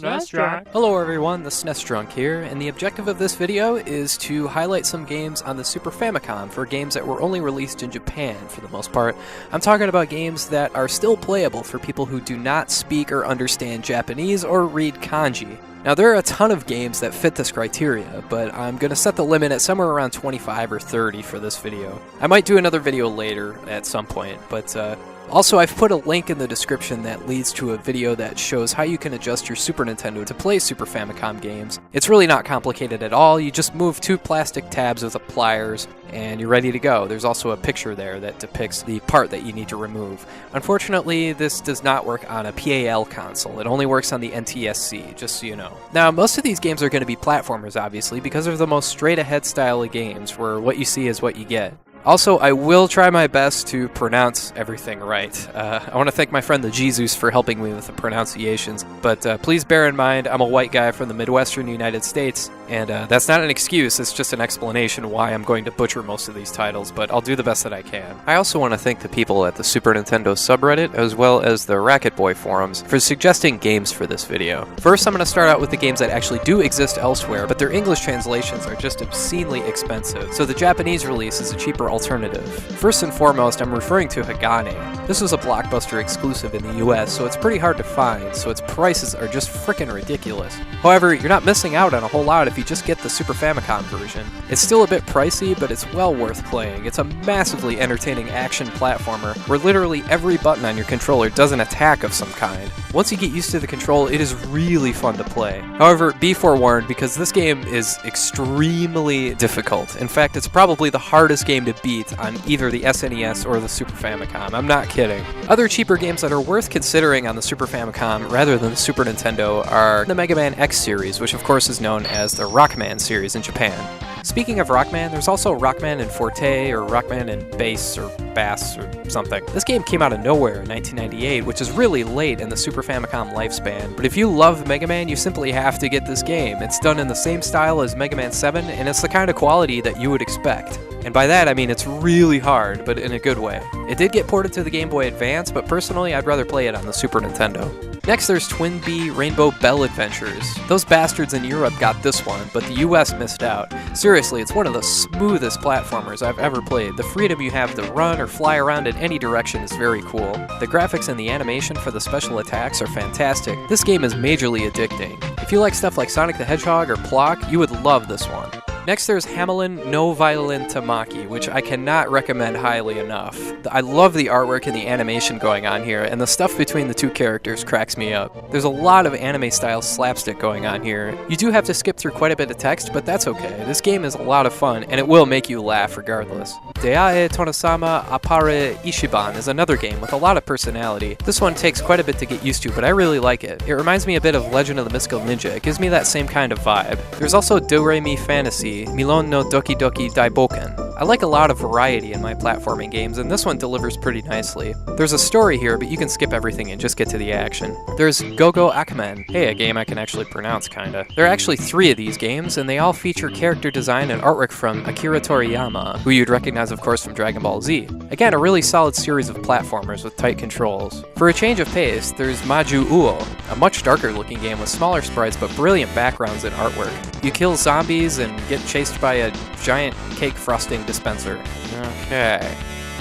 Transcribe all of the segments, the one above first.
SNESdrunk. Hello everyone, the SNESdrunk here, and the objective of this video is to highlight some games on the Super Famicom for games that were only released in Japan for the most part. I'm talking about games that are still playable for people who do not speak or understand Japanese or read kanji. Now there are a ton of games that fit this criteria, but I'm going to set the limit at somewhere around 25 or 30 for this video. I might do another video later at some point, but also, I've put a link in the description that leads to a video that shows how you can adjust your Super Nintendo to play Super Famicom games. It's really not complicated at all. You just move two plastic tabs with the pliers and you're ready to go. There's also a picture there that depicts the part that you need to remove. Unfortunately, this does not work on a PAL console. It only works on the NTSC, just so you know. Now, most of these games are going to be platformers, obviously, because they're the most straight-ahead style of games, where what you see is what you get. Also, I will try my best to pronounce everything right. I want to thank my friend the Jesus for helping me with the pronunciations, but please bear in mind I'm a white guy from the Midwestern United States, and that's not an excuse, it's just an explanation why I'm going to butcher most of these titles, but I'll do the best that I can. I also want to thank the people at the Super Nintendo subreddit, as well as the Racket Boy forums, for suggesting games for this video. First, I'm going to start out with the games that actually do exist elsewhere, but their English translations are just obscenely expensive, so the Japanese release is a cheaper alternative. First and foremost, I'm referring to Hagane. This was a Blockbuster exclusive in the US, so it's pretty hard to find, so its prices are just frickin' ridiculous. However, you're not missing out on a whole lot if you just get the Super Famicom version. It's still a bit pricey, but it's well worth playing. It's a massively entertaining action platformer where literally every button on your controller does an attack of some kind. Once you get used to the control, it is really fun to play. However, be forewarned, because this game is extremely difficult. In fact, it's probably the hardest game to beat on either the SNES or the Super Famicom. I'm not kidding. Other cheaper games that are worth considering on the Super Famicom rather than the Super Nintendo are the Mega Man X series, which of course is known as the Rockman series in Japan. Speaking of Rockman, there's also Rockman in Forte, or Rockman in Bass, or Bass, or something. This game came out of nowhere in 1998, which is really late in the Super Famicom lifespan, but if you love Mega Man, you simply have to get this game. It's done in the same style as Mega Man 7, and it's the kind of quality that you would expect. And by that, I mean it's really hard, but in a good way. It did get ported to the Game Boy Advance, but personally, I'd rather play it on the Super Nintendo. Next, there's Twin Bee Rainbow Bell Adventures. Those bastards in Europe got this one, but the US missed out. Seriously, it's one of the smoothest platformers I've ever played. The freedom you have to run or fly around in any direction is very cool. The graphics and the animation for the special attacks are fantastic. This game is majorly addicting. If you like stuff like Sonic the Hedgehog or Plock, you would love this one. Next, there's Hamelin no Violin Tamaki, which I cannot recommend highly enough. I love the artwork and the animation going on here, and the stuff between the two characters cracks me up. There's a lot of anime-style slapstick going on here. You do have to skip through quite a bit of text, but that's okay. This game is a lot of fun, and it will make you laugh regardless. Deae Tonosama Appare Ishiban is another game with a lot of personality. This one takes quite a bit to get used to, but I really like it. It reminds me a bit of Legend of the Mystical Ninja. It gives me that same kind of vibe. There's also Do-Re-Mi Fantasy, Milon no Doki Doki Daiboken. I like a lot of variety in my platforming games, and this one delivers pretty nicely. There's a story here, but you can skip everything and just get to the action. There's Go-Go Akamen. Hey, a game I can actually pronounce, kinda. There are actually 3 of these games, and they all feature character design and artwork from Akira Toriyama, who you'd recognize, of course, from Dragon Ball Z. Again, a really solid series of platformers with tight controls. For a change of pace, there's Maju Uo, a much darker looking game with smaller sprites but brilliant backgrounds and artwork. You kill zombies and get chased by a giant cake frosting dispenser. Okay.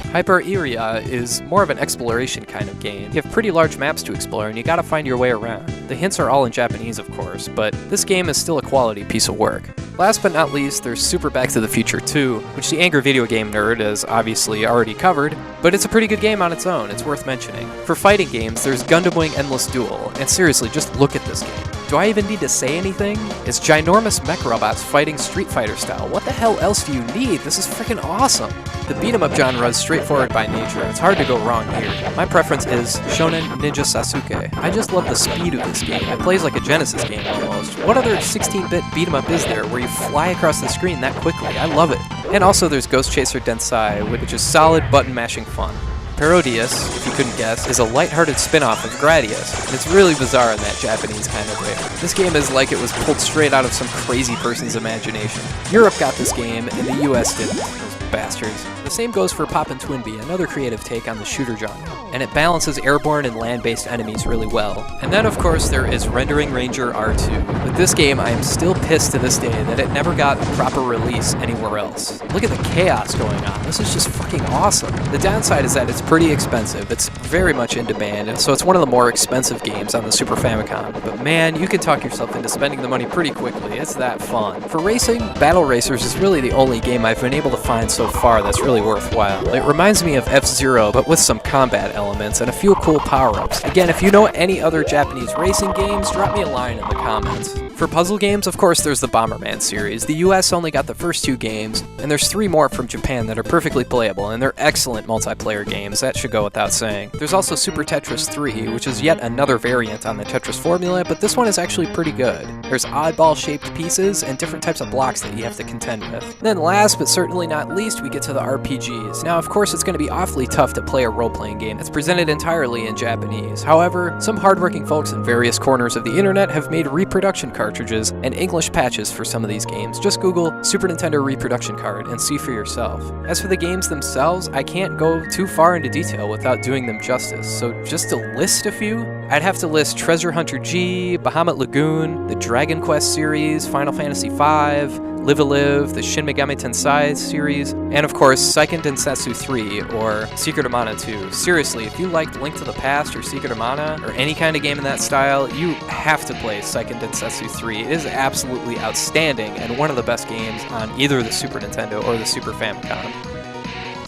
Hyperia is more of an exploration kind of game. You have pretty large maps to explore and you gotta find your way around. The hints are all in Japanese, of course, but this game is still a quality piece of work. Last but not least, there's Super Back to the Future 2, which the angry video game nerd has obviously already covered, but it's a pretty good game on its own, it's worth mentioning. For fighting games, there's Gundam Wing Endless Duel, and seriously, just look at this game. Do I even need to say anything? It's ginormous mech robots fighting Street Fighter style. What the hell else do you need? This is freaking awesome! The beat-em-up genre is straightforward by nature. It's hard to go wrong here. My preference is Shonen Ninja Sasuke. I just love the speed of this game. It plays like a Genesis game almost. What other 16-bit beat-em-up is there where you fly across the screen that quickly? I love it. And also there's Ghost Chaser Densai, which is solid button-mashing fun. Parodius, if you couldn't guess, is a lighthearted spin-off of Gradius, and it's really bizarre in that Japanese kind of way. This game is like it was pulled straight out of some crazy person's imagination. Europe got this game, and the US didn't. Those bastards. The same goes for Poppin' Twinbee, another creative take on the shooter genre, and it balances airborne and land-based enemies really well. And then of course there is Rendering Ranger R2. With this game, I am still pissed to this day that it never got a proper release anywhere else. Look at the chaos going on, this is just fucking awesome. The downside is that it's pretty expensive, it's very much in demand, and so it's one of the more expensive games on the Super Famicom. But man, you can talk yourself into spending the money pretty quickly, it's that fun. For racing, Battle Racers is really the only game I've been able to find so far that's really worthwhile. It reminds me of F-Zero, but with some combat elements and a few cool power-ups. Again, if you know any other Japanese racing games, drop me a line in the comments. For puzzle games, of course, there's the Bomberman series. The US only got the first 2 games, and there's 3 more from Japan that are perfectly playable, and they're excellent multiplayer games, that should go without saying. There's also Super Tetris 3, which is yet another variant on the Tetris formula, but this one is actually pretty good. There's oddball-shaped pieces and different types of blocks that you have to contend with. Then last, but certainly not least, we get to the RPGs. Now, of course, it's going to be awfully tough to play a role-playing game that's presented entirely in Japanese. However, some hardworking folks in various corners of the internet have made reproduction cartridges and English patches for some of these games. Just Google Super Nintendo reproduction card and see for yourself. As for the games themselves, I can't go too far into detail without doing them justice, so just to list a few, I'd have to list Treasure Hunter G, Bahamut Lagoon, the Dragon Quest series, Final Fantasy V, Live a Live, the Shin Megami Tensei series, and of course Seiken Densetsu 3 or Secret of Mana 2. Seriously, if you liked Link to the Past or Secret of Mana or any kind of game in that style, you have to play Seiken Densetsu 3. It is absolutely outstanding and one of the best games on either the Super Nintendo or the Super Famicom.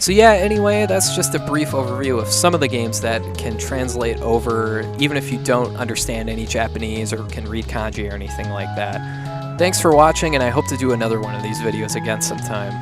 So yeah, anyway, that's just a brief overview of some of the games that can translate over even if you don't understand any Japanese or can read kanji or anything like that. Thanks for watching, and I hope to do another one of these videos again sometime.